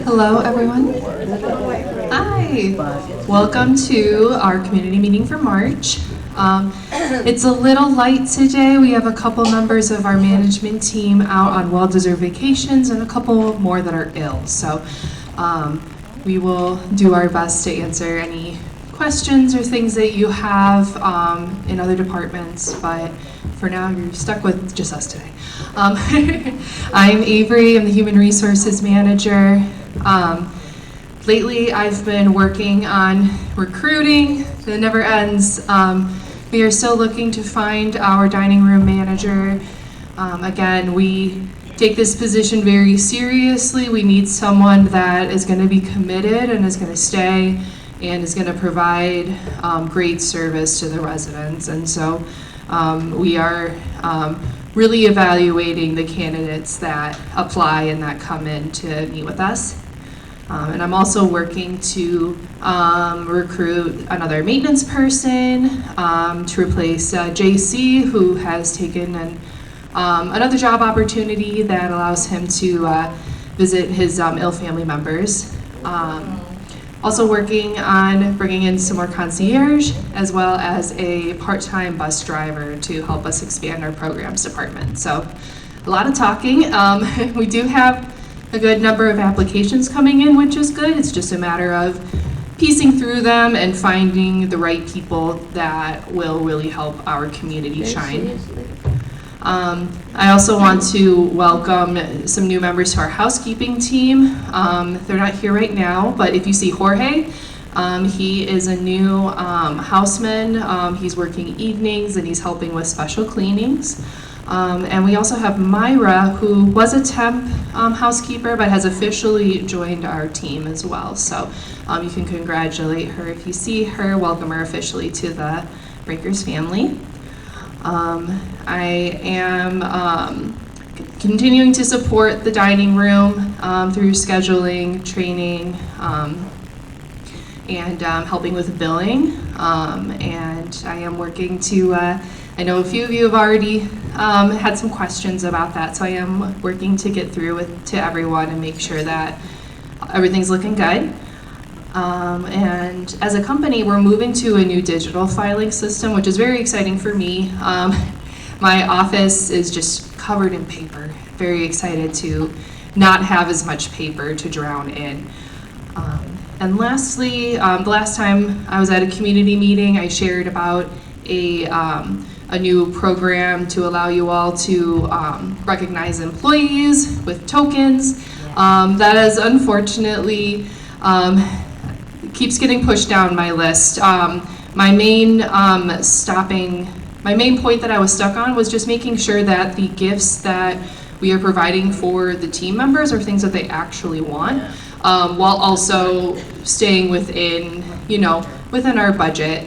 Hello, everyone. Hi. Welcome to our community meeting for March. It's a little light today. We have a couple members of our management team out on well-deserved vacations and a couple more that are ill. So we will do our best to answer any questions or things that you have in other departments, but for now you're stuck with just us today. I'm Avery, I'm the Human Resources Manager. Lately I've been working on recruiting that never ends. We are still looking to find our dining room manager. Again, we take this position very seriously. We need someone that is going to be committed and is going to stay and is going to provide great service to the residents. And so we are really evaluating the candidates that apply and that come in to meet with us. And I'm also working to recruit another maintenance person to replace JC, who has taken another job opportunity that allows him to visit his ill family members. Also working on bringing in some more concierge, as well as a part-time bus driver to help us expand our programs department. So a lot of talking. We do have a good number of applications coming in, which is good. It's just a matter of piecing through them and finding the right people that will really help our community shine. I also want to welcome some new members to our housekeeping team. They're not here right now, but if you see Jorge, he is a new houseman. He's working evenings and he's helping with special cleanings. And we also have Myra, who was a temp housekeeper, but has officially joined our team as well. So you can congratulate her if you see her, welcome her officially to the Breakers family. I am continuing to support the dining room through scheduling, training, and helping with billing. And I am working to, I know a few of you have already had some questions about that, so I am working to get through to everyone and make sure that everything's looking good. And as a company, we're moving to a new digital filing system, which is very exciting for me. My office is just covered in paper. Very excited to not have as much paper to drown in. And lastly, the last time I was at a community meeting, I shared about a new program to allow you all to recognize employees with tokens. That is unfortunately keeps getting pushed down my list. My main point that I was stuck on was just making sure that the gifts that we are providing for the team members are things that they actually want, while also staying within our budget.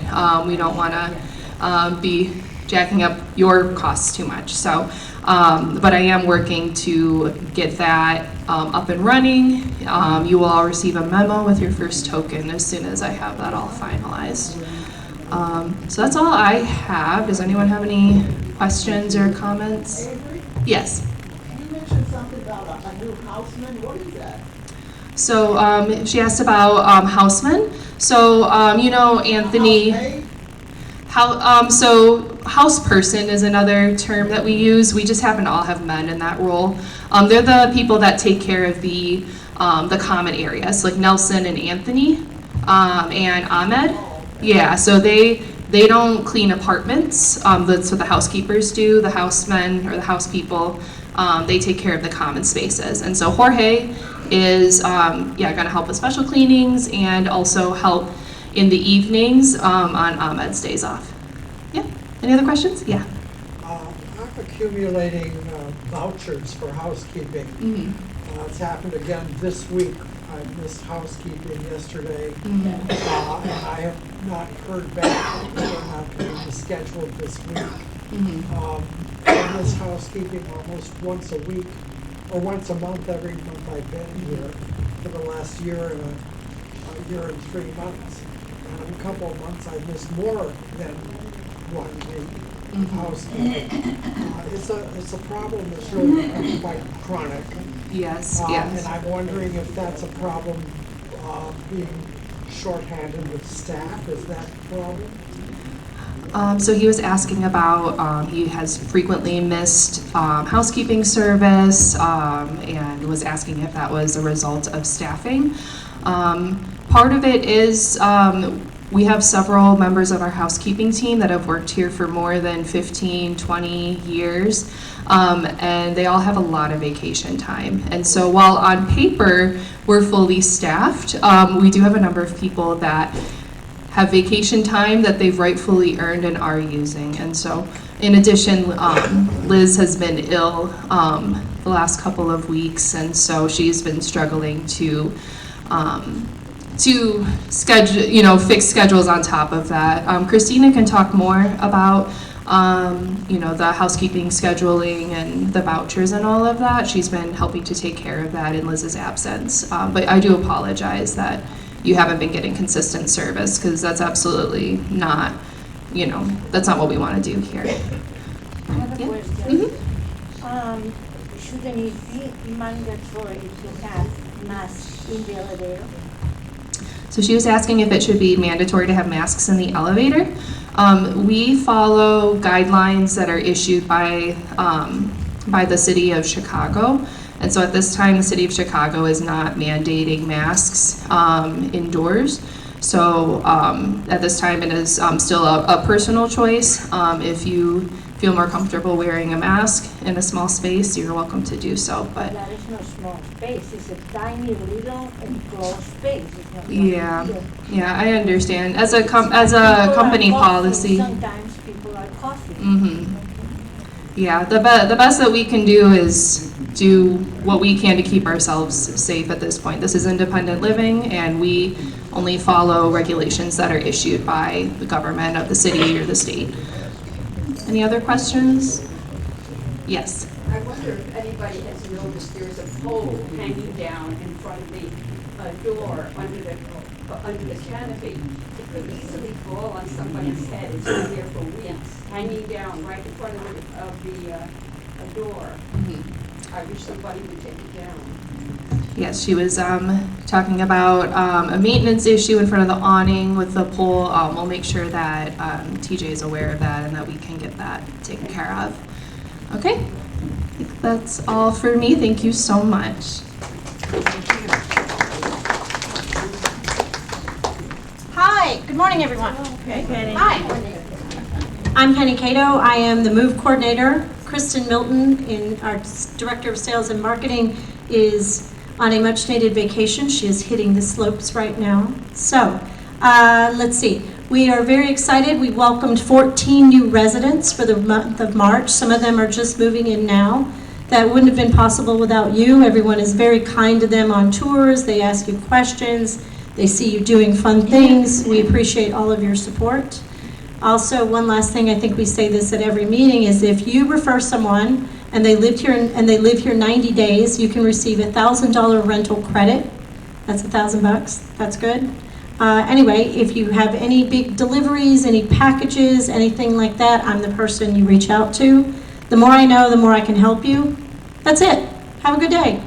We don't want to be jacking up your costs too much. So, but I am working to get that up and running. You will all receive a memo with your first token as soon as I have that all finalized. So that's all I have. Does anyone have any questions or comments? Avery? Yes. You mentioned something about a new houseman. What is that? So she asked about housemen. So Anthony. Housemaid? So house person is another term that we use. We just happen to all have men in that role. They're the people that take care of the common areas, like Nelson and Anthony and Ahmed. Yeah, so they don't clean apartments. That's what the housekeepers do. The housemen or the house people, they take care of the common spaces. And so Jorge is going to help with special cleanings and also help in the evenings on Ahmed's days off. Yeah. Any other questions? Yeah. I'm accumulating vouchers for housekeeping. Mm-hmm. It's happened again this week. I missed housekeeping yesterday. Mm-hmm. And I have not heard back whether or not going to be scheduled this week. Mm-hmm. I miss housekeeping almost once a week, or once a month every month I've been here for the last year and a year and 3 months. And in a couple of months I've missed more than 1 week of housekeeping. it's a problem that's really quite chronic. Yes, And yes. I'm wondering if that's a problem, being shorthanded with staff, is that a problem? So he was asking about, he has frequently missed housekeeping service and was asking if that was a result of staffing. Part of it is we have several members of our housekeeping team that have worked here for more than 15, 20 years, and they all have a lot of vacation time. And so while on paper we're fully staffed, we do have a number of people that have vacation time that they've rightfully earned and are using. And so in addition, Liz has been ill the last couple of weeks, and so she's been struggling to schedule, fix schedules on top of that. Christina can talk more about, the housekeeping scheduling and the vouchers and all of that. She's been helping to take care of that in Liz's absence. But I do apologize that you haven't been getting consistent service, because that's absolutely not, that's not what we want to do here. I have a question. Shouldn't it be mandatory to have masks in the elevator? So she was asking if it should be mandatory to have masks in the elevator. We follow guidelines that are issued by the city of Chicago. And so at this time, the city of Chicago is not mandating masks indoors. So at this time, it is still a personal choice. If you feel more comfortable wearing a mask in a small space, you're welcome to do so. But That is no small space. It's a tiny little enclosed space. It's not yeah, I understand. As a company policy. Sometimes people are coughing. Mm-hmm. Yeah, the best that we can do is do what we can to keep ourselves safe at this point. This is independent living, and we only follow regulations that are issued by the government of the city or the state. Any other questions? Yes. I wonder if anybody has noticed there's a pole hanging down in front of the door under the canopy. It could easily fall on somebody's head. It's been there for weeks, hanging down right in front of the door. I wish somebody would take it down. Yes, she was talking about a maintenance issue in front of the awning with the pole. We'll make sure that TJ is aware of that and that we can get that taken care of. Okay, I think that's all for me. Thank you so much. Hi, good morning, everyone. Hi, I'm Penny Cato. I am the Move Coordinator. Kristen Milton, our Director of Sales and Marketing, is on a much-needed vacation. She is hitting the slopes right now. So, let's see. We are very excited. We welcomed 14 new residents for the month of March. Some of them are just moving in now. That wouldn't have been possible without you. Everyone is very kind to them on tours. They ask you questions. They see you doing fun things. We appreciate all of your support. Also, one last thing, I think we say this at every meeting, is if you refer someone and they live here 90 days, you can receive $1,000 rental credit. That's $1,000. That's good. Anyway, if you have any big deliveries, any packages, anything like that, I'm the person you reach out to. The more I know, the more I can help you. That's it. Have a good day.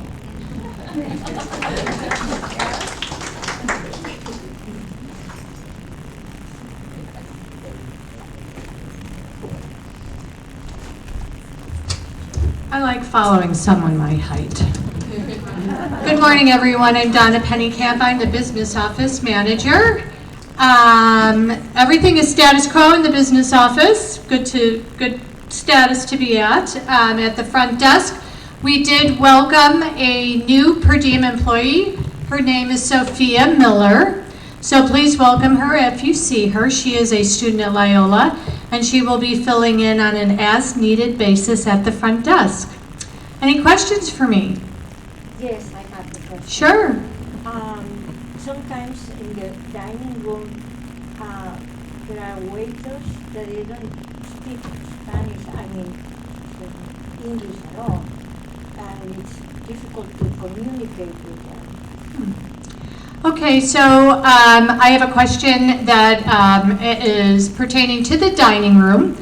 I like following someone my height. Good morning, everyone. I'm Donna Pennycamp. I'm the business office manager. Everything is status quo in the business office. Good status to be at the front desk. We did welcome a new per diem employee. Her name is Sophia Miller. So please welcome her if you see her. She is a student at Loyola, and she will be filling in on an as-needed basis at the front desk. Any questions for me? Yes, I have the question. Sure. Sometimes in the dining room, there are waiters that they don't speak Spanish, English at all, and it's difficult to communicate with them. Okay, so I have a question that is pertaining to the dining room.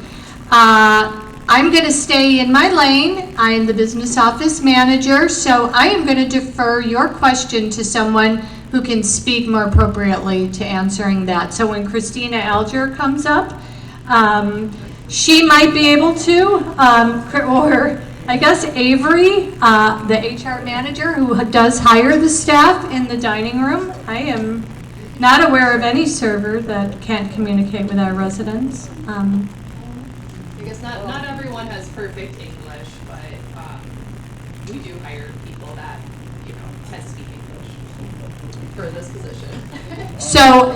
I'm going to stay in my lane. I am the business office manager, so I am going to defer your question to someone who can speak more appropriately to answering that. So when Christina Alger comes up, she might be able to, or I guess Avery, the HR manager who does hire the staff in the dining room. I am not aware of any server that can't communicate with our residents. I guess not everyone has perfect English, but we do hire people that, can speak English for this position. So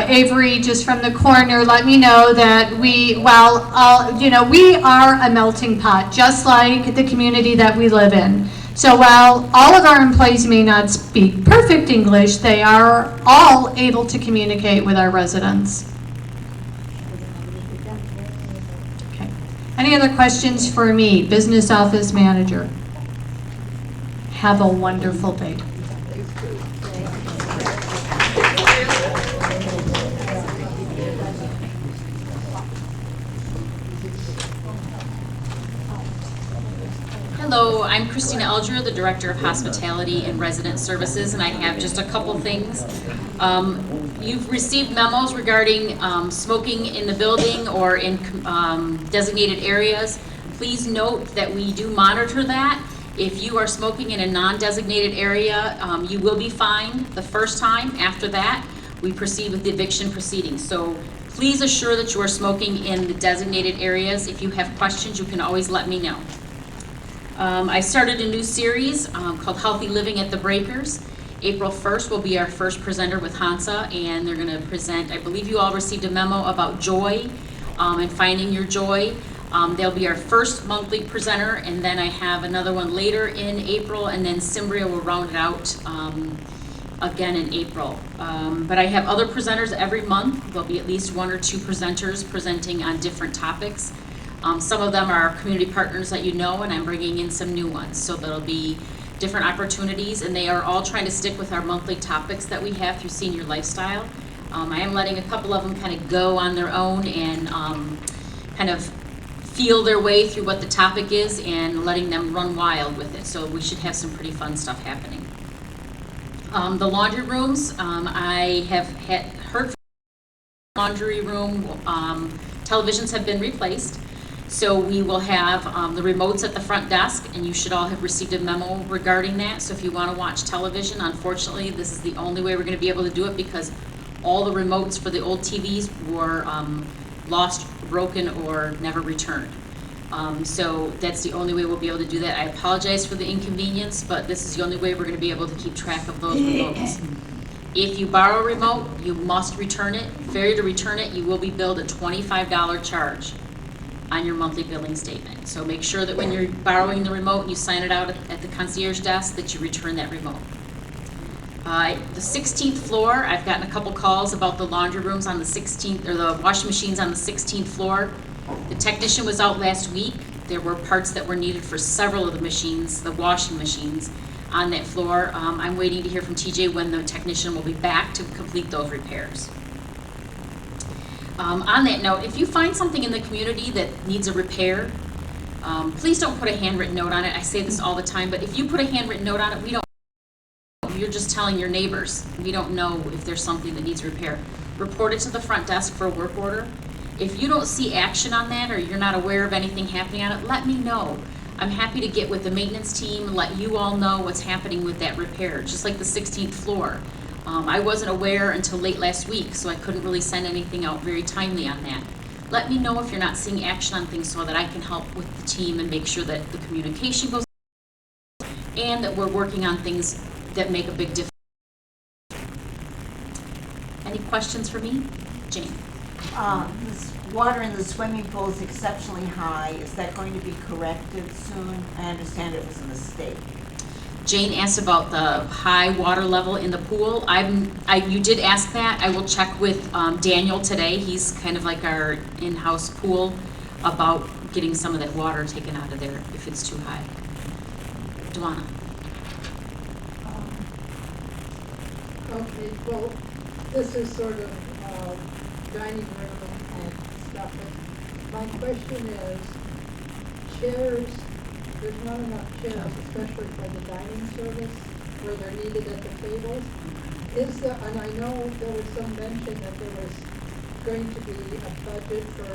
Avery, just from the corner, let me know that we are a melting pot, just like the community that we live in. So while all of our employees may not speak perfect English, they are all able to communicate with our residents. Okay. Any other questions for me, business office manager? Have a wonderful day. Hello, I'm Christina Alger, the Director of Hospitality and Resident Services, and I have just a couple things. You've received memos regarding smoking in the building or in designated areas. Please note that we do monitor that. If you are smoking in a non-designated area, you will be fined the first time. After that, we proceed with the eviction proceedings. So please assure that you are smoking in the designated areas. If you have questions, you can always let me know. I started a new series called Healthy Living at the Breakers. April 1st will be our first presenter with Hansa, and they're going to present, I believe you all received a memo about joy and finding your joy. They'll be our first monthly presenter, and then I have another one later in April, and then Cimbria will round it out again in April. But I have other presenters every month. There'll be at least one or two presenters presenting on different topics. Some of them are community partners that you know, and I'm bringing in some new ones. So there'll be different opportunities, and they are all trying to stick with our monthly topics that we have through Senior Lifestyle. I am letting a couple of them kind of go on their own and kind of feel their way through what the topic is and letting them run wild with it. So we should have some pretty fun stuff happening. The laundry rooms, I have heard from the laundry room, televisions have been replaced. So we will have the remotes at the front desk, and you should all have received a memo regarding that. So if you want to watch television, unfortunately, this is the only way we're going to be able to do it because all the remotes for the old TVs were lost, broken, or never returned. So that's the only way we'll be able to do that. I apologize for the inconvenience, but this is the only way we're going to be able to keep track of those remotes. If you borrow a remote, you must return it. Failure to return it, you will be billed a $25 charge on your monthly billing statement. So make sure that when you're borrowing the remote, you sign it out at the concierge desk that you return that remote. The 16th floor, I've gotten a couple calls about the laundry rooms on the 16th, or the washing machines on the 16th floor. The technician was out last week. There were parts that were needed for several of the machines, the washing machines on that floor. I'm waiting to hear from TJ when the technician will be back to complete those repairs. On that note, if you find something in the community that needs a repair, please don't put a handwritten note on it. I say this all the time, but if you put a handwritten note on it, we don't. You're just telling your neighbors. We don't know if there's something that needs repair. Report it to the front desk for a work order. If you don't see action on that or you're not aware of anything happening on it, let me know. I'm happy to get with the maintenance team and let you all know what's happening with that repair, just like the 16th floor. I wasn't aware until late last week, so I couldn't really send anything out very timely on that. Let me know if you're not seeing action on things so that I can help with the team and make sure that the communication goes and that we're working on things that make a big difference. Any questions for me? Jane. This water in the swimming pool is exceptionally high. Is that going to be corrected soon? I understand it was a mistake. Jane asked about the high water level in the pool. You did ask that. I will check with Daniel today. He's kind of like our in-house pool about getting some of that water taken out of there if it's too high. Duana. Okay, well, this is sort of dining room and stuff. But my question is, chairs, there's not enough chairs, especially for the dining service, where they're needed at the tables. Is there, and I know there was some mention that there was going to be a budget for,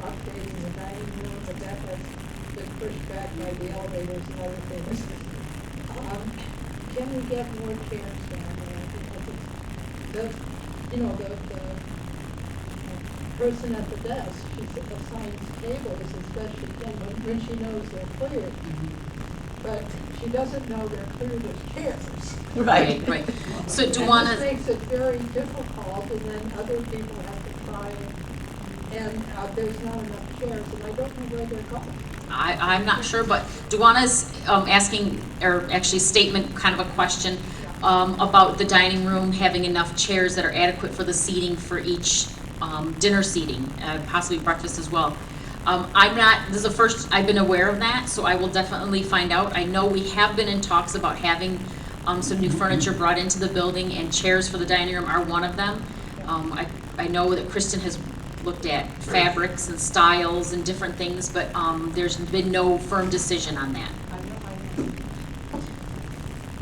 updating the dining room, but that has been pushed back by the elevators and other things. Can we get more chairs down there? Because the person at the desk, she assigns tables as best she can when she knows they're cleared. But she doesn't know they're cleared as chairs. Right, right. So do you want This to, makes it very difficult, and then other people have to try and there's not enough chairs, and I don't know where they're going. I'm not sure, but Duana's asking, or actually statement, kind of a question about the dining room having enough chairs that are adequate for the seating for each dinner seating, possibly breakfast as well. This is the first I've been aware of that, so I will definitely find out. I know we have been in talks about having some new furniture brought into the building, and chairs for the dining room are one of them. I know that Kristen has looked at fabrics and styles and different things, but there's been no firm decision on that.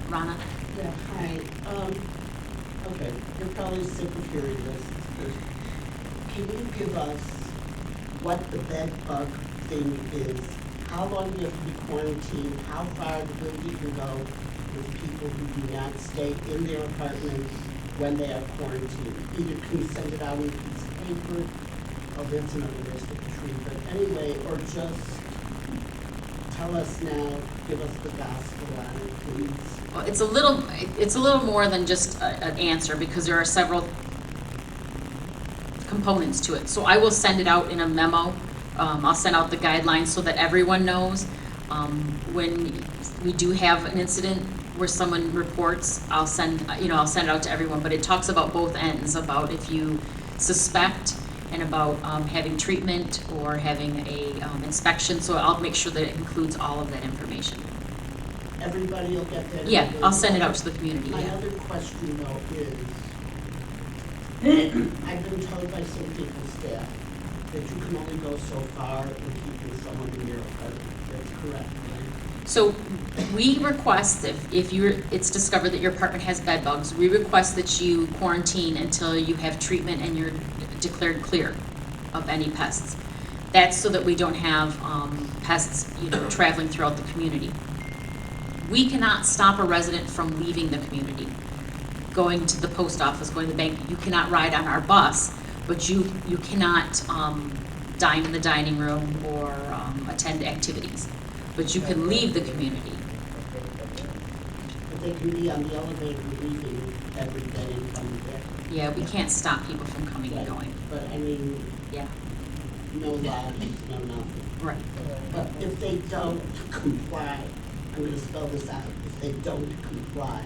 Rana? Yeah, hi. Okay, you're probably sick of hearing this. Can you give us what the bed bug thing is? How long do you have to be quarantined? How far will you go with people who do not stay in their apartments when they are quarantined? Either can you send it out in a piece of paper, oh, that's another risk of the tree, but anyway, or just tell us now, give us the gospel on it, please. Well, it's a little more than just an answer, because there are several components to it. So I will send it out in a memo. I'll send out the guidelines so that everyone knows. When we do have an incident where someone reports, I'll send it out to everyone. But it talks about both ends, about if you suspect and about having treatment or having a inspection. So I'll make sure that it includes all of that information. Everybody will get that? Yeah, I'll send it out to the community. My Yeah. other question though is, I've been told by some people's staff that you can only go so far in keeping someone in your apartment. That's correct, right? So we request, if it's discovered that your apartment has bed bugs, we request that you quarantine until you have treatment and you're declared clear of any pests. That's so that we don't have pests, traveling throughout the community. We cannot stop a resident from leaving the community, going to the post office, going to the bank. You cannot ride on our bus, but you cannot dine in the dining room or attend activities. But you can leave the community. But they can be on the elevator leaving every day and coming back. Yeah, we can't stop people from coming and going. But I mean, Yeah, no lodges, no nothing. right. But if they don't comply, I'm gonna spell this out, if they don't comply,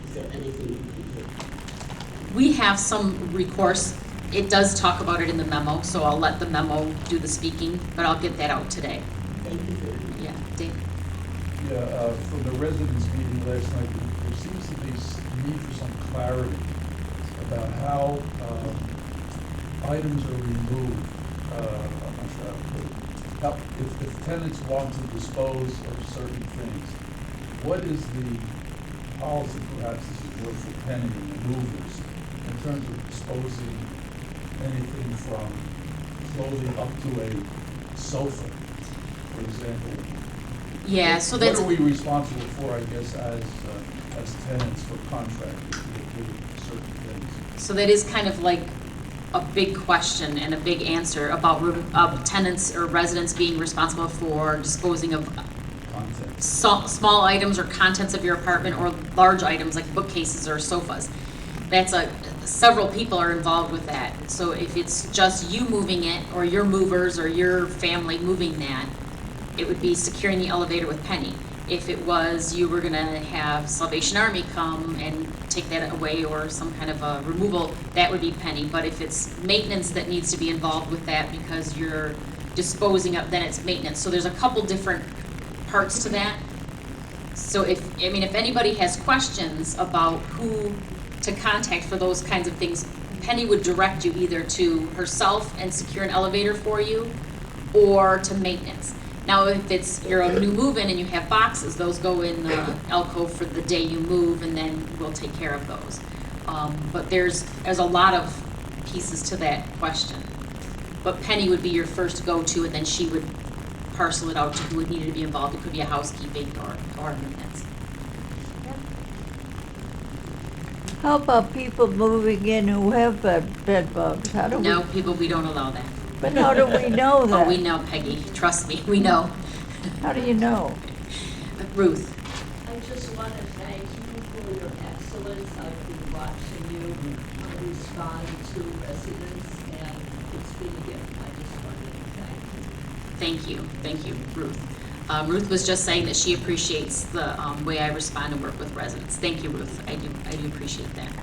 is there anything you can do? We have some recourse. It does talk about it in the memo, so I'll let the memo do the speaking, but I'll get that out today. Thank you very much. Yeah, Dave? Yeah, from the residents meeting last night, there seems to be need for some clarity about how items are removed. I'm not sure how to put it. Now, if tenants want to dispose of certain things, what is the policy, perhaps this is more for Penny and the movers, in terms of disposing anything from clothing up to a sofa, for example? Yeah, so that's, What are we responsible for, I guess, as tenants for contractors to do certain things? so that is kind of like a big question and a big answer about tenants or residents being responsible for disposing of Content. small items or contents of your apartment, or large items like bookcases or sofas. That's several people are involved with that. So if it's just you moving it, or your movers or your family moving that, it would be securing the elevator with Penny. If it was you were gonna have Salvation Army come and take that away, or some kind of a removal, that would be Penny. But if it's maintenance that needs to be involved with that because you're disposing of, then it's maintenance. So there's a couple different parts to that. So if anybody has questions about who to contact for those kinds of things, Penny would direct you either to herself and secure an elevator for you, or to maintenance. Now, if you're a new move-in and you have boxes, those go in the alcove for the day you move, and then we'll take care of those. But there's a lot of pieces to that question. But Penny would be your first go-to, and then she would parcel it out to who would need to be involved. It could be a housekeeping or maintenance. How about people moving in who have bed bugs? How do we? No, we don't allow that. But how do we know that? Oh, we know, Peggy. Trust me, we know. How do you know? Ruth. I just want to thank you for your excellence. I've been watching you respond to residents, and it's been a gift. I just wanted to thank you. Thank you, Ruth. Ruth was just saying that she appreciates the way I respond and work with residents. Thank you, Ruth. I do appreciate that.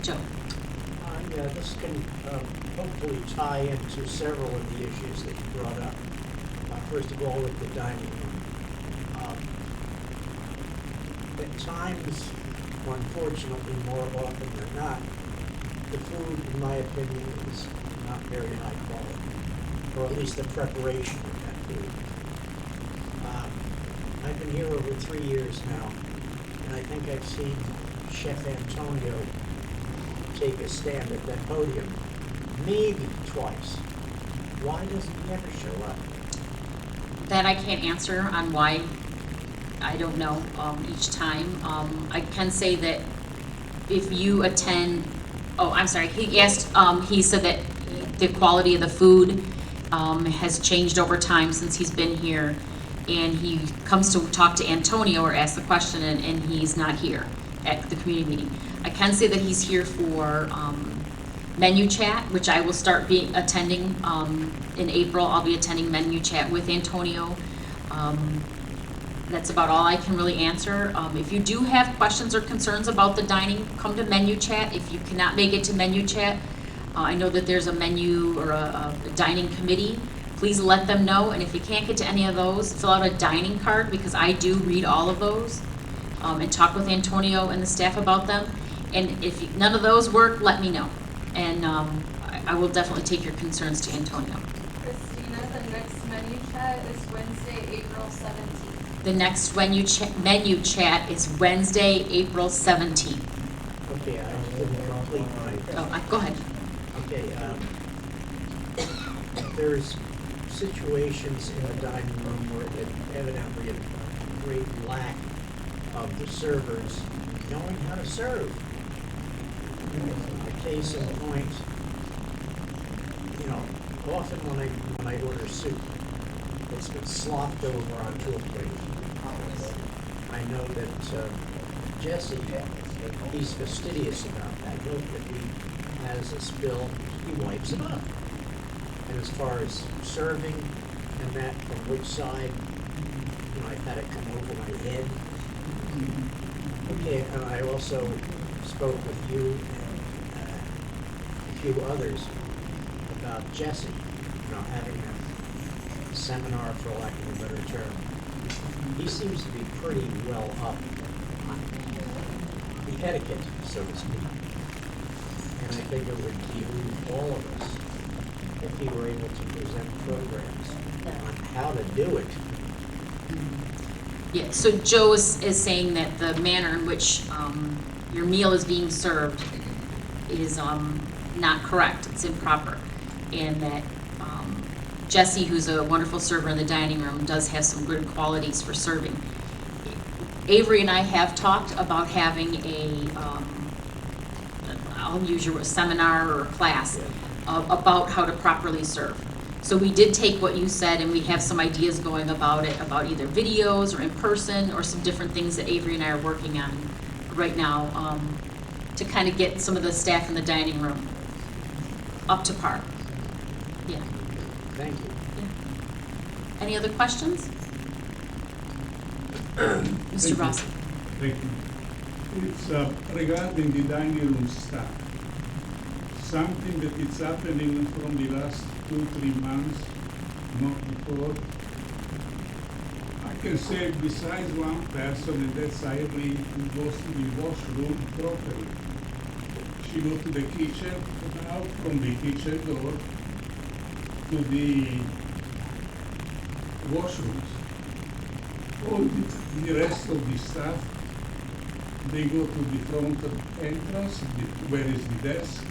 Joe. Yeah, this can hopefully tie into several of the issues that you brought up. First of all, with the dining room. At times, or unfortunately more often than not, the food, in my opinion, is not very high quality, or at least the preparation of that food. I've been here over 3 years now, and I think I've seen Chef Antonio take a stand at that podium maybe twice. Why doesn't he ever show up? That I can't answer on why. I don't know each time. I can say that if you attend, he asked, he said that the quality of the food has changed over time since he's been here, and he comes to talk to Antonio or ask the question, and he's not here at the community meeting. I can say that he's here for menu chat, which I will start attending in April. I'll be attending menu chat with Antonio. That's about all I can really answer. If you do have questions or concerns about the dining, come to menu chat. If you cannot make it to menu chat, I know that there's a menu or a dining committee. Please let them know, and if you can't get to any of those, fill out a dining card, because I do read all of those, and talk with Antonio and the staff about them. And if none of those work, let me know, and I will definitely take your concerns to Antonio. Christina, the next menu chat is Wednesday, April 17th. The next menu chat is Wednesday, April 17th. Okay, I didn't complete my... Go ahead. Okay, there's situations in the dining room where evidently a great lack of the servers knowing how to serve. A case in point, often when I order soup, it's been slopped over onto a plate. I know that Jesse, he's fastidious about that. If he has a spill, he wipes it up. And as far as serving and that from which side, I've had it come over my head. Okay, and I also spoke with you and a few others about Jesse, having a seminar, for lack of a better term. He seems to be pretty well up on the etiquette, so to speak. And I think it would behoove all of us if he were able to present programs on how to do it. Yeah, so Joe is saying that the manner in which your meal is being served is not correct, it's improper, and that Jesse, who's a wonderful server in the dining room, does have some good qualities for serving. Avery and I have talked about having I'll use your seminar or class about how to properly serve. So we did take what you said, and we have some ideas going about it, about either videos or in person or some different things that Avery and I are working on right now to kind of get some of the staff in the dining room up to par. Yeah. Thank you. Yeah. Any other questions? Mr. Rossi. Thank you. It's regarding the dining room staff. Something that is happening from the last 2-3 months, not before. I can say besides one person, and that's Irene, who goes to the washroom properly. She goes to the kitchen, and out from the kitchen door to the washrooms. All the rest of the staff, they go to the front entrance, where is the desk.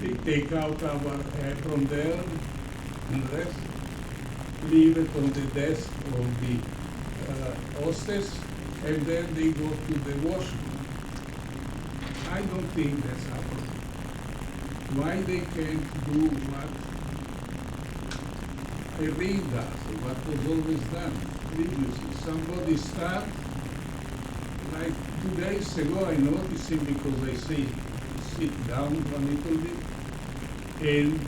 They take out our apron there and rest, leave it on the desk of the hostess, and then they go to the washroom. I don't think that's happening. Why they can't do what a read does, what was always done previously? Somebody start, like 2 days ago, I noticed him because I sit down a little bit, and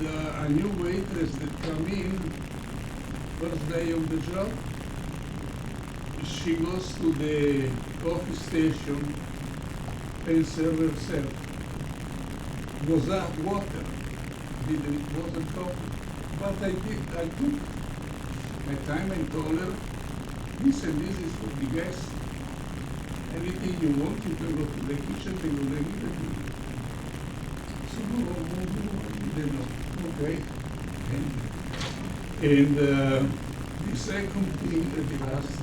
a new waitress that come in, first day of the job, she goes to the coffee station and serve herself. Was that water? Wasn't coffee. But I took my time and told her, listen, this is for the guests. Anything you want, you can go to the kitchen, they will give it to you. So, they know, okay. And the second thing that you asked,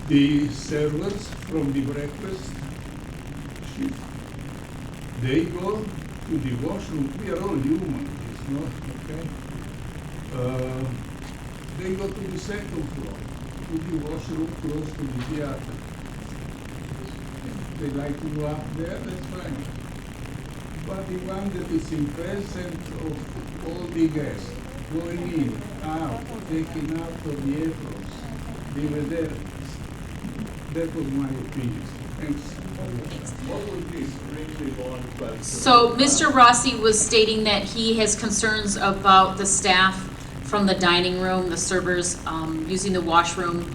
the servers from the breakfast shift, they go to the washroom. We are all human, it's not, okay? They go to the second floor, to the washroom close to the theater. If they like to go up there, that's fine. But the one that is in presence of all the guests, going in, out, taking out of the aprons, they were there. That was my opinion. Thanks. What would be strictly on question? So Mr. Rossi was stating that he has concerns about the staff from the dining room, the servers using the washroom,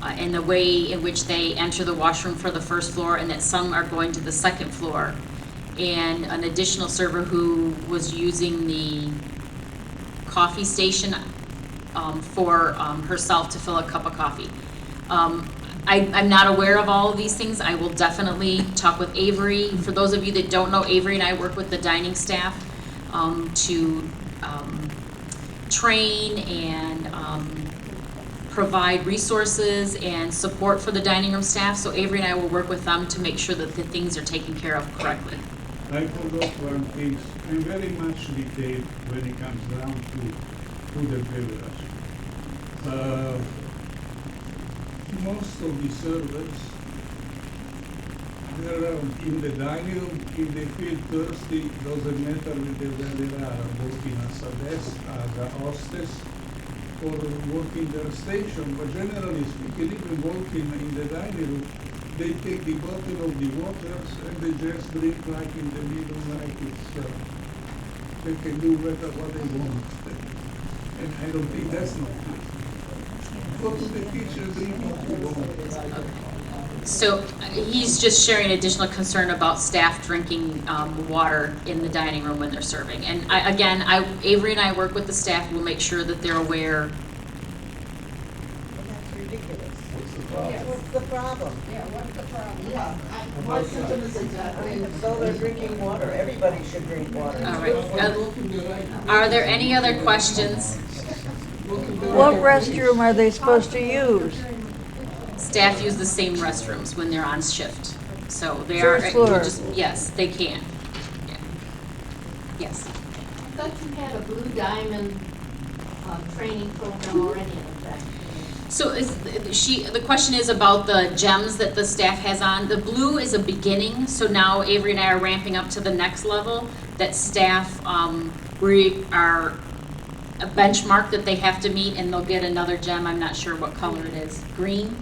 and the way in which they enter the washroom for the first floor, and that some are going to the second floor. And an additional server who was using the coffee station for herself to fill a cup of coffee. I'm not aware of all of these things. I will definitely talk with Avery. For those of you that don't know, Avery and I work with the dining staff to train and provide resources and support for the dining room staff. So Avery and I will work with them to make sure that the things are taken care of correctly. I forgot one thing. I'm very much detailed when it comes down to food and beverage. Most of the servers, they're in the dining room. If they feel thirsty, doesn't matter whether they are working as a desk, as a hostess, or working their station. But generally speaking, even working in the dining room, they take the bottle of the waters and they just drink like in the middle, like it's, they can do better what they want. And I don't think that's not good. Go to the kitchen, drink what you want. So he's just sharing additional concern about staff drinking water in the dining room when they're serving. And Avery and I work with the staff. We'll make sure that they're aware. That's ridiculous. What's the problem? What's the problem? Yeah, what's the problem? Yeah, my system is exactly, so they're drinking water, everybody should drink water. All right. Are there any other questions? What restroom are they supposed to use? Staff use the same restrooms when they're on shift. So they First floor. Yes, they can. Yeah. Yes. I thought you had a Blue Diamond training program already in effect. So the question is about the gems that the staff has on. The blue is a beginning, so now Avery and I are ramping up to the next level. That staff, we are a benchmark that they have to meet, and they'll get another gem. I'm not sure what color it is. Green.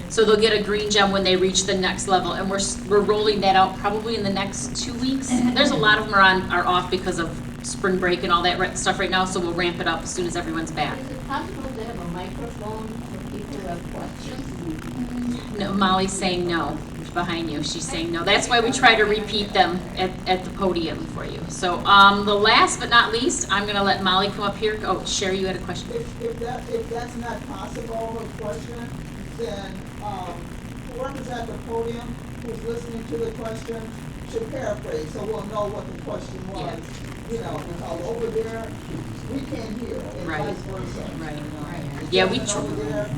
So they'll get a green gem when they reach the next level, and we're rolling that out probably in the next 2 weeks. There's a lot of them are off because of spring break and all that stuff right now, so we'll ramp it up as soon as everyone's back. Is it possible to have a microphone for people who have questions? No, Molly's saying no behind you. She's saying no. That's why we try to repeat them at the podium for you. So the last but not least, I'm going to let Molly come up here. Oh, Sherry, you had a question. If that's not possible, a question, then whoever's at the podium who's listening to the question should paraphrase, so we'll know what the question was. you know, because over there, we can't hear, and Right. vice versa. Right. The Yeah, we gentleman over there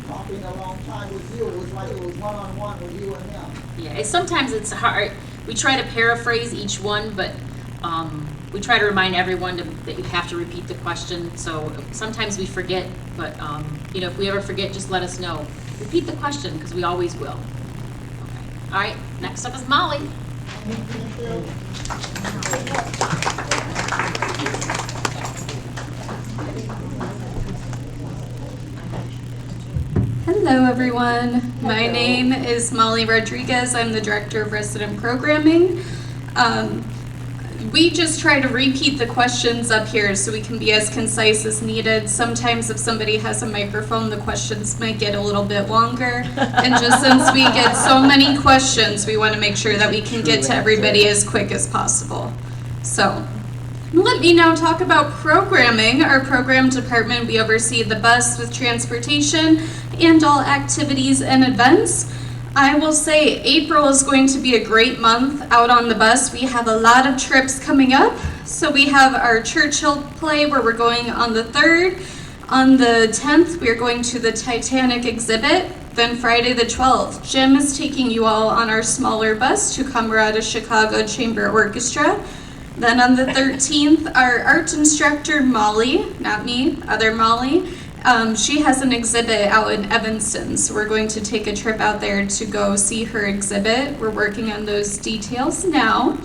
talking a long time with you, it was like it was one-on-one with you and him. Yeah, sometimes it's hard. We try to paraphrase each one, but we try to remind everyone that you have to repeat the question. So sometimes we forget, but you know, if we ever forget, just let us know. Repeat the question, because we always will. Okay. All right, next up is Molly. Hello, everyone. My name is Molly Rodriguez. I'm the Director of Resident Programming. We just try to repeat the questions up here so we can be as concise as needed. Sometimes if somebody has a microphone, the questions might get a little bit longer. And just since we get so many questions, we want to make sure that we can get to everybody as quick as possible. So, let me now talk about programming. Our program department, we oversee the bus with transportation and all activities and events. I will say April is going to be a great month out on the bus. We have a lot of trips coming up. So we have our Churchill play where we're going on the 3rd. On the 10th, we are going to the Titanic exhibit. Then Friday the 12th, Jim is taking you all on our smaller bus to Camerata Chicago Chamber Orchestra. Then on the 13th, our art instructor, Molly, not me, other Molly, she has an exhibit out in Evanston, so we're going to take a trip out there to go see her exhibit. We're working on those details now.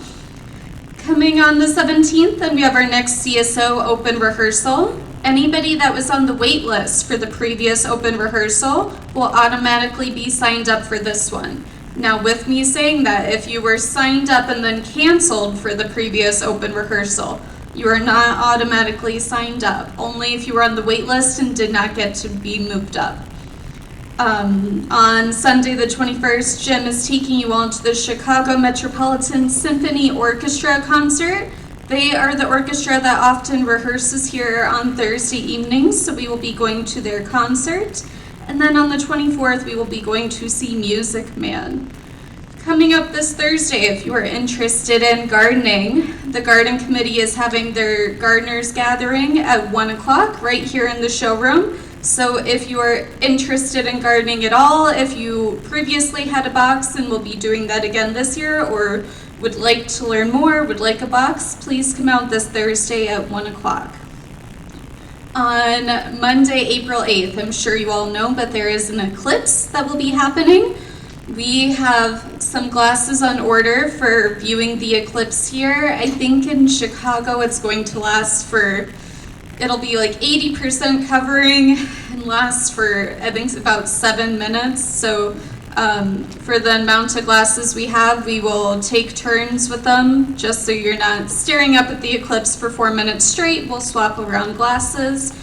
Coming on the 17th, then we have our next CSO open rehearsal. Anybody that was on the wait list for the previous open rehearsal will automatically be signed up for this one. Now, with me saying that, if you were signed up and then canceled for the previous open rehearsal, you are not automatically signed up, only if you were on the wait list and did not get to be moved up. On Sunday the 21st, Jim is taking you all to the Chicago Metropolitan Symphony Orchestra concert. They are the orchestra that often rehearses here on Thursday evenings, so we will be going to their concert. And then on the 24th, we will be going to see Music Man. Coming up this Thursday, if you are interested in gardening, the garden committee is having their gardeners gathering at 1 o'clock right here in the showroom. So if you are interested in gardening at all, if you previously had a box and will be doing that again this year, or would like to learn more, would like a box, please come out this Thursday at 1 o'clock. On Monday, April 8th, I'm sure you all know, but there is an eclipse that will be happening. We have some glasses on order for viewing the eclipse here. I think in Chicago it's going to last for, it'll be like 80% covering and last for, I think, about 7 minutes. So for the amount of glasses we have, we will take turns with them, just so you're not staring up at the eclipse for 4 minutes straight. We'll swap around glasses.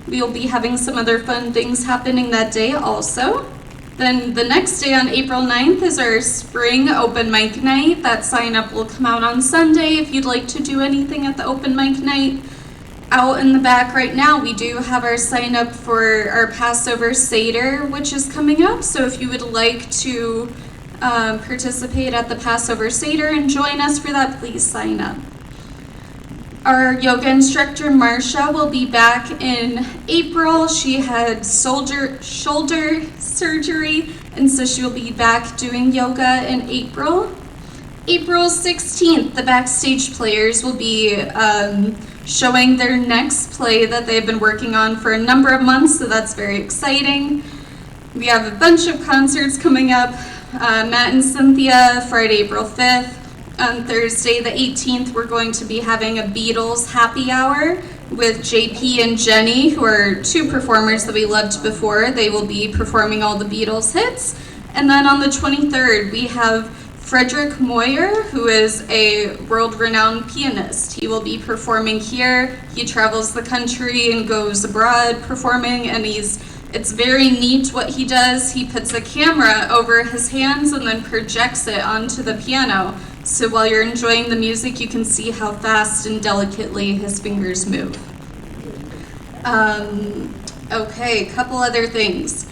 We'll be having some other fun things happening that day also. Then the next day on April 9th is our spring open mic night. That sign up will come out on Sunday if you'd like to do anything at the open mic night. Out in the back right now, we do have our sign up for our Passover Seder, which is coming up. So if you would like to participate at the Passover Seder and join us for that, please sign up. Our yoga instructor, Marsha, will be back in April. She had shoulder surgery, and so she'll be back doing yoga in April. April 16th, the Backstage Players will be showing their next play that they've been working on for a number of months, so that's very exciting. We have a bunch of concerts coming up. Matt and Cynthia, Friday, April 5th. On Thursday, the 18th, we're going to be having a Beatles happy hour with JP and Jenny, who are two performers that we loved before. They will be performing all the Beatles hits. And then on the 23rd, we have Frederick Moyer, who is a world-renowned pianist. He will be performing here. He travels the country and goes abroad performing, and it's very neat what he does. He puts a camera over his hands and then projects it onto the piano. So while you're enjoying the music, you can see how fast and delicately his fingers move. Okay, a couple other things.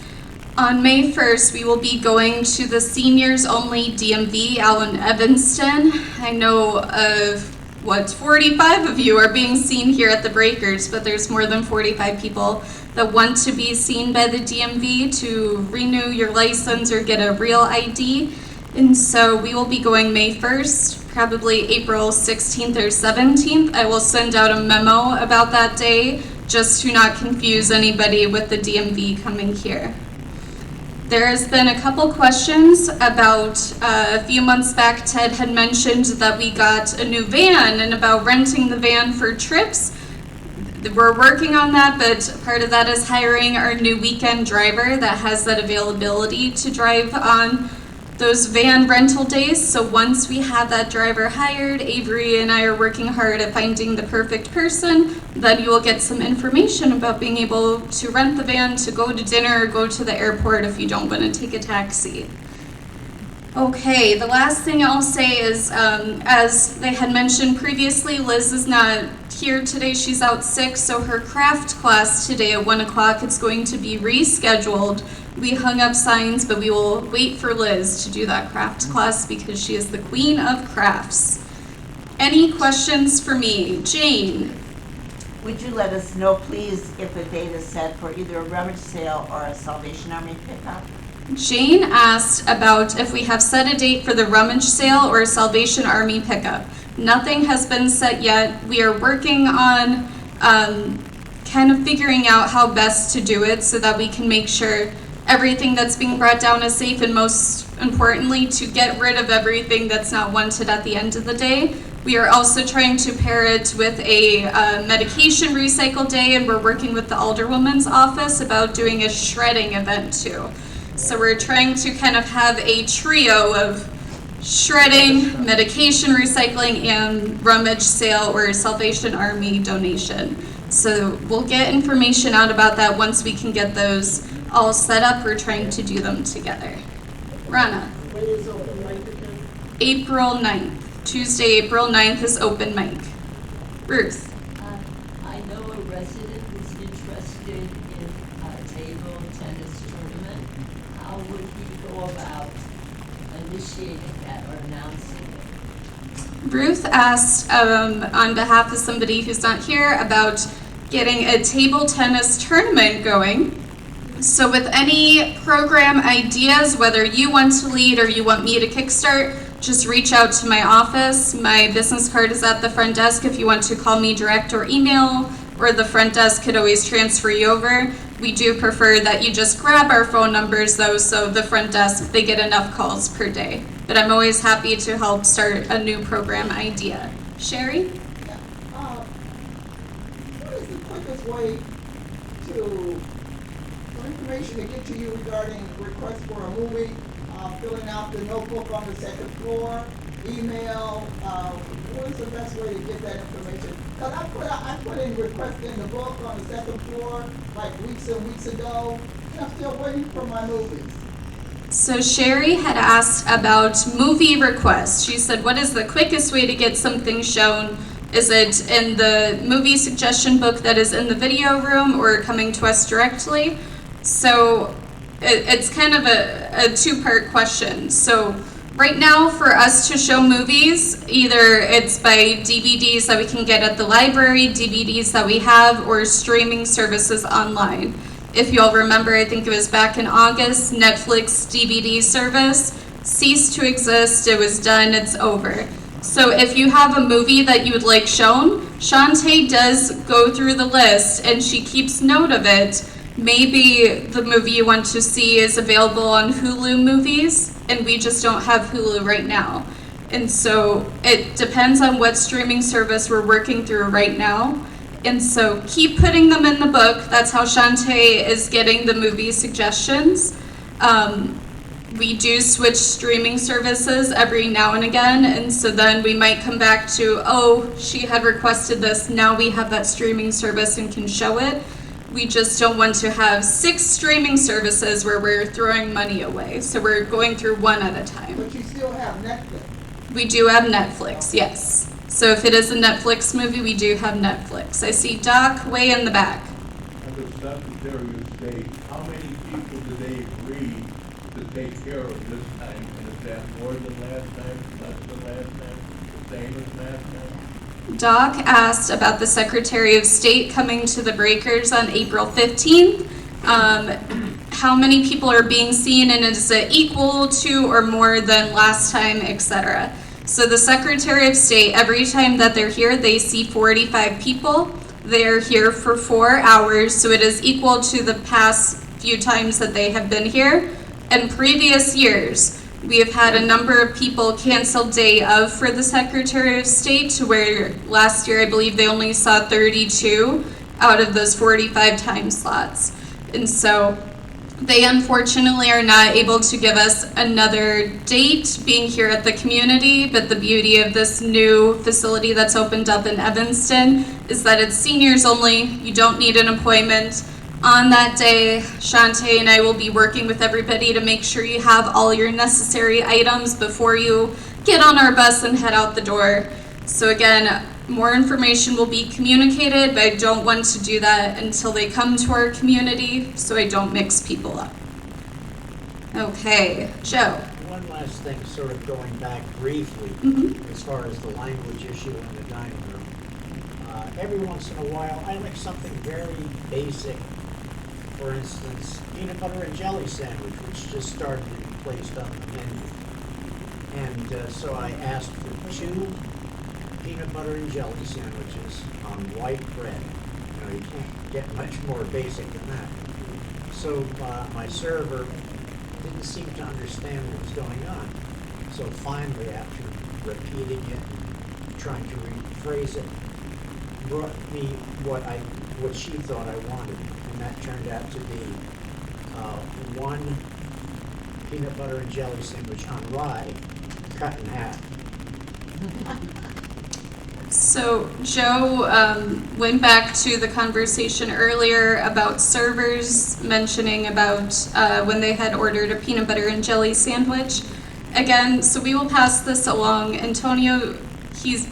On May 1st, we will be going to the seniors only DMV out in Evanston. I know of 45 of you are being seen here at the Breakers, but there's more than 45 people that want to be seen by the DMV to renew your license or get a real ID. And so we will be going May 1st, probably April 16th or 17th. I will send out a memo about that day just to not confuse anybody with the DMV coming here. There has been a couple questions about, a few months back, Ted had mentioned that we got a new van and about renting the van for trips. We're working on that, but part of that is hiring our new weekend driver that has that availability to drive on those van rental days. So once we have that driver hired, Avery and I are working hard at finding the perfect person. Then you will get some information about being able to rent the van to go to dinner or go to the airport if you don't want to take a taxi. Okay, the last thing I'll say is, as they had mentioned previously, Liz is not here today. She's out sick, so her craft class today at 1 o'clock is going to be rescheduled. We hung up signs, but we will wait for Liz to do that craft class because she is the queen of crafts. Any questions for me? Jane? Would you let us know, please, if a date is set for either a rummage sale or a Salvation Army pickup? Jane asked about if we have set a date for the rummage sale or Salvation Army pickup. Nothing has been set yet. We are working on kind of figuring out how best to do it so that we can make sure everything that's being brought down is safe, and most importantly, to get rid of everything that's not wanted at the end of the day. We are also trying to pair it with a medication recycle day, and we're working with the Alderwoman's office about doing a shredding event too. So we're trying to kind of have a trio of shredding, medication recycling, and rummage sale or Salvation Army donation. So we'll get information out about that once we can get those all set up. We're trying to do them together. Rana. When is open mic again? April 9th. Tuesday, April 9th is open mic. Ruth. I know a resident who's interested in a table tennis tournament. How would he go about initiating that or announcing it? Ruth asked on behalf of somebody who's not here about getting a table tennis tournament going. So with any program ideas, whether you want to lead or you want me to kickstart, just reach out to my office. My business card is at the front desk if you want to call me direct or email, or the front desk could always transfer you over. We do prefer that you just grab our phone numbers though, so the front desk, they get enough calls per day. But I'm always happy to help start a new program idea. Sherry? What is the quickest way for information to get to you regarding requests for a movie, filling out the notebook on the second floor, email, what is the best way to get that information? Because I put in requests in the book on the second floor like weeks and weeks ago, and I'm still waiting for my movies. So Sherry had asked about movie requests. She said, what is the quickest way to get something shown? Is it in the movie suggestion book that is in the video room or coming to us directly? So it's kind of a two-part question. So right now for us to show movies, either it's by DVDs that we can get at the library, DVDs that we have, or streaming services online. If you all remember, I think it was back in August, Netflix DVD service ceased to exist. It was done, it's over. So if you have a movie that you would like shown, Shantae does go through the list and she keeps note of it. Maybe the movie you want to see is available on Hulu Movies, and we just don't have Hulu right now. And so it depends on what streaming service we're working through right now. And so keep putting them in the book. That's how Shantae is getting the movie suggestions. We do switch streaming services every now and again, and so then we might come back to, oh, she had requested this, now we have that streaming service and can show it. We just don't want to have 6 streaming services where we're throwing money away, so we're going through one at a time. But you still have Netflix. We do have Netflix, yes. So if it is a Netflix movie, we do have Netflix. I see Doc way in the back. At the Secretary of State, how many people do they agree to take care of this time? And is that more than last time, less than last time, the same as last time? Doc asked about the Secretary of State coming to the Breakers on April 15th. How many people are being seen, and is it equal to or more than last time, etc. So the Secretary of State, every time that they're here, they see 45 people. They're here for 4 hours, so it is equal to the past few times that they have been here. In previous years, we have had a number of people cancel day of for the Secretary of State, to where last year I believe they only saw 32 out of those 45 time slots. And so they unfortunately are not able to give us another date being here at the community, but the beauty of this new facility that's opened up in Evanston is that it's seniors only. You don't need an appointment. On that day, Shantae and I will be working with everybody to make sure you have all your necessary items before you get on our bus and head out the door. So again, more information will be communicated, but I don't want to do that until they come to our community, so I don't mix people up. Okay, Joe. One last thing, sort of going back briefly, as far as the language issue in the dining room. Every once in a while, I like something very basic. For instance, peanut butter and jelly sandwich, which just started to be placed on the menu. And so I asked for 2 peanut butter and jelly sandwiches on white bread. You know, you can't get much more basic than that. So my server didn't seem to understand what was going on. So finally, after repeating it and trying to rephrase it, brought me what she thought I wanted. And that turned out to be 1 peanut butter and jelly sandwich on rye, cut in half. So Joe went back to the conversation earlier about servers mentioning about when they had ordered a peanut butter and jelly sandwich. Again, so we will pass this along. Antonio, he's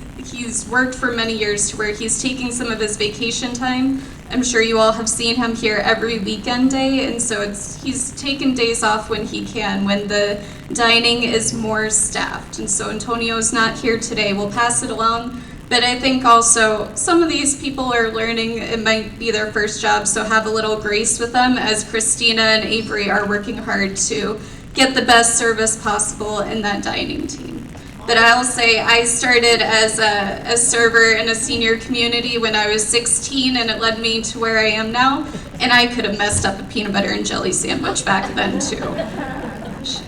worked for many years to where he's taking some of his vacation time. I'm sure you all have seen him here every weekend day, and so he's taken days off when he can, when the dining is more staffed. And so Antonio's not here today. We'll pass it along. But I think also some of these people are learning, it might be their first job, so have a little grace with them, as Christina and Avery are working hard to get the best service possible in that dining team. But I'll say I started as a server in a senior community when I was 16, and it led me to where I am now. And I could have messed up a peanut butter and jelly sandwich back then too.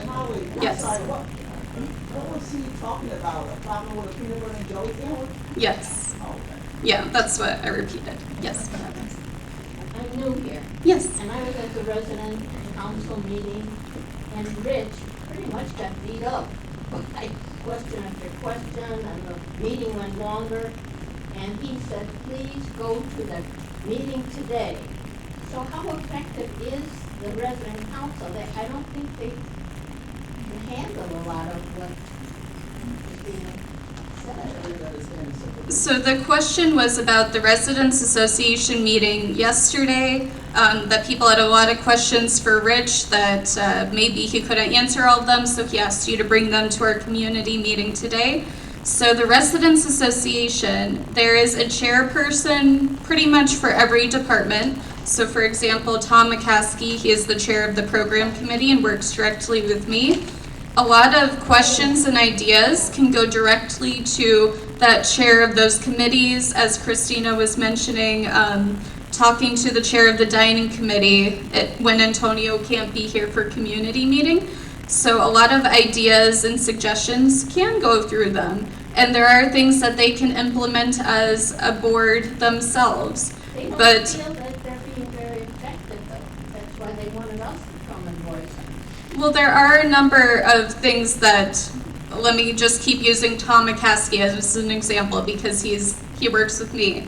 Holly, Yes. I'm sorry, what was he talking about? A problem with a peanut butter and jelly sandwich? Yes. Oh, okay. Yeah, that's what I repeated. Yes. I'm new here. Yes. And I was at the resident council meeting, and Rich pretty much got beat up. Like question after question, and the meeting went longer. And he said, please go to the meeting today. So how effective is the resident council? I don't think they can handle a lot of what is being said. So the question was about the Residents Association meeting yesterday, that people had a lot of questions for Rich that maybe he couldn't answer all of them, so he asked you to bring them to our community meeting today. So the Residents Association, there is a chairperson pretty much for every department. So for example, Tom McCaskey, he is the chair of the program committee and works directly with me. A lot of questions and ideas can go directly to that chair of those committees, as Christina was mentioning, talking to the chair of the dining committee when Antonio can't be here for community meeting. So a lot of ideas and suggestions can go through them. And there are things that they can implement as a board themselves. They don't But feel that they're being very effective, though. That's why they wanted us to come and voice it. well, there are a number of things that, let me just keep using Tom McCaskey as an example because he works with me.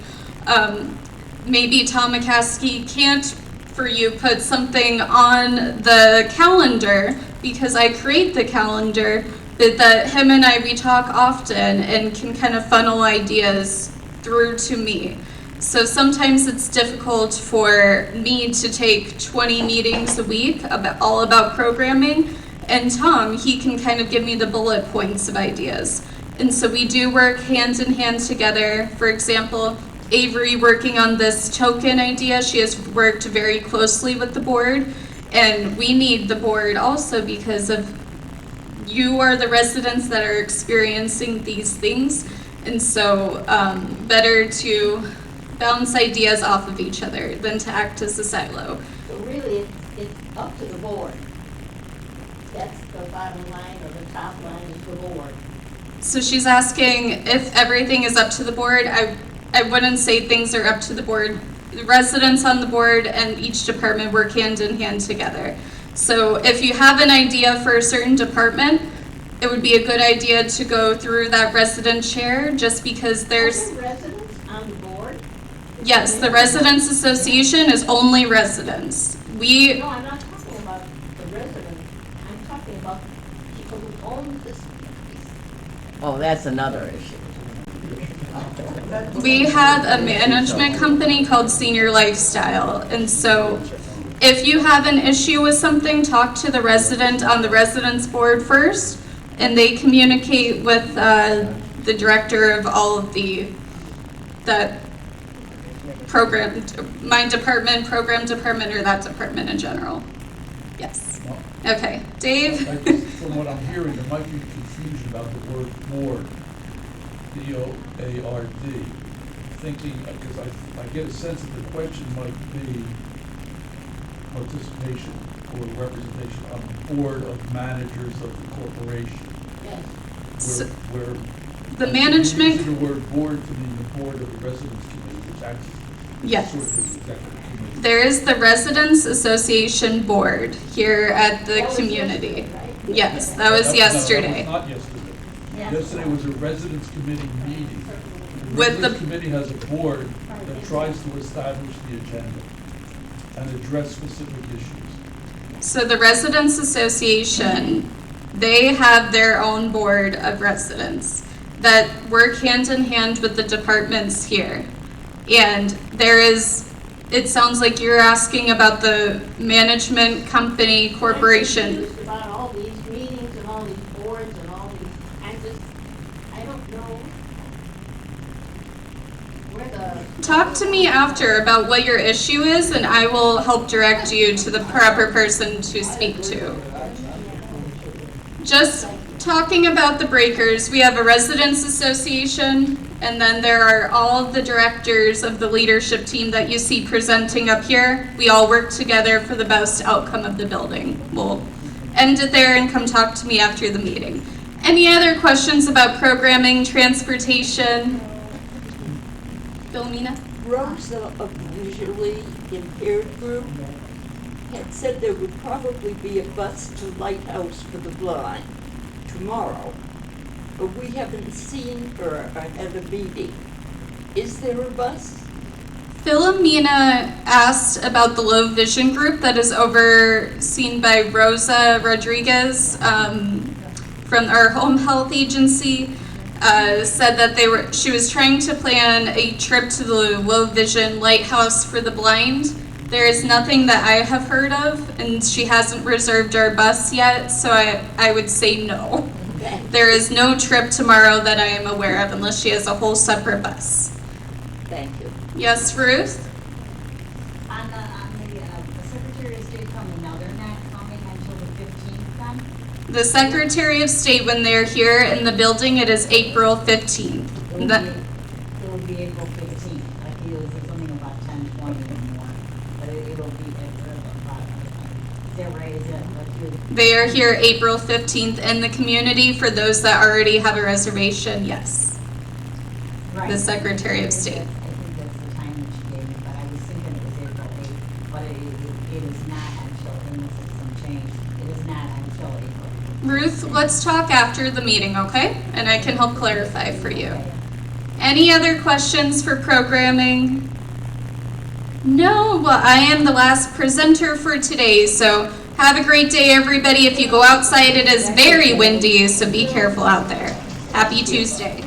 Maybe Tom McCaskey can't, for you, put something on the calendar because I create the calendar, but that him and I, we talk often and can kind of funnel ideas through to me. So sometimes it's difficult for me to take 20 meetings a week all about programming, and Tom, he can kind of give me the bullet points of ideas. And so we do work hand in hand together. For example, Avery working on this token idea, she has worked very closely with the board. And we need the board also because of you are the residents that are experiencing these things. And so better to bounce ideas off of each other than to act as a silo. So really, it's up to the board. That's the bottom line, or the top line is the board. So she's asking if everything is up to the board. I wouldn't say things are up to the board. The residents on the board and each department work hand in hand together. So if you have an idea for a certain department, it would be a good idea to go through that resident chair just because there's... Are there residents on the board? Yes, the Residents Association is only residents. We... No, I'm not talking about the residents. I'm talking about people who own this place. Oh, that's another issue. We have a management company called Senior Lifestyle, and so if you have an issue with something, talk to the resident on the residence board first, and they communicate with the director of all of that program, my department, program department, or that department in general. Yes. Okay, Dave? From what I'm hearing, there might be confusion about the word board. B-O-A-R-D, thinking, because I get a sense that the question might be participation or representation on the board of managers of the corporation. Yes. Where The management... using the word board to mean the board of the residence committee, which acts Yes. sort of as executive committee. There is the Residents Association Board here at the community. Yes, that was yesterday. No, that was not yesterday. Yesterday was a residence committee meeting. The With the- residence committee has a board that tries to establish the agenda and address specific issues. So the Residents Association, they have their own board of residents that work hand in hand with the departments here. And there is, it sounds like you're asking about the management company corporation. I'm confused about all these meetings and all these boards and all these, I don't know where the. Talk to me after about what your issue is, and I will help direct you to the proper person to speak to. Just talking about the breakers, we have a residents association, and then there are all of the directors of the leadership team that you see presenting up here. We all work together for the best outcome of the building. We'll end it there and come talk to me after the meeting. Any other questions about programming, transportation? Philomena? Rosa of the visually impaired group had said there would probably be a bus to Lighthouse for the Blind tomorrow, but we haven't seen her at a meeting. Is there a bus? Philomena asked about the low vision group that is overseen by Rosa Rodriguez from our home health agency. Said that she was trying to plan a trip to the low vision lighthouse for the blind. There is nothing that I have heard of, and she hasn't reserved our bus yet, so I would say no. Okay. There is no trip tomorrow that I am aware of unless she has a whole separate bus. Thank you. Yes, Ruth? On the Secretary of State coming, now they're not coming until the 15th then? The Secretary of State, when they're here in the building, it is April 15th. It will be April 15th. I feel it's something about 10:20 in the morning, but it'll be about, is that right? Is that what you're? They are here April 15th in the community. For those that already have a reservation, yes. Right. The Secretary of State. I think that's the time that she gave me, but I was thinking it was April 8th, but it is not until, unless it's some change, it is not until April. Ruth, let's talk after the meeting, okay? And I can help clarify for you. Any other questions for programming? No, well, I am the last presenter for today, so have a great day, everybody. If you go outside, it is very windy, so be careful out there. Happy Tuesday.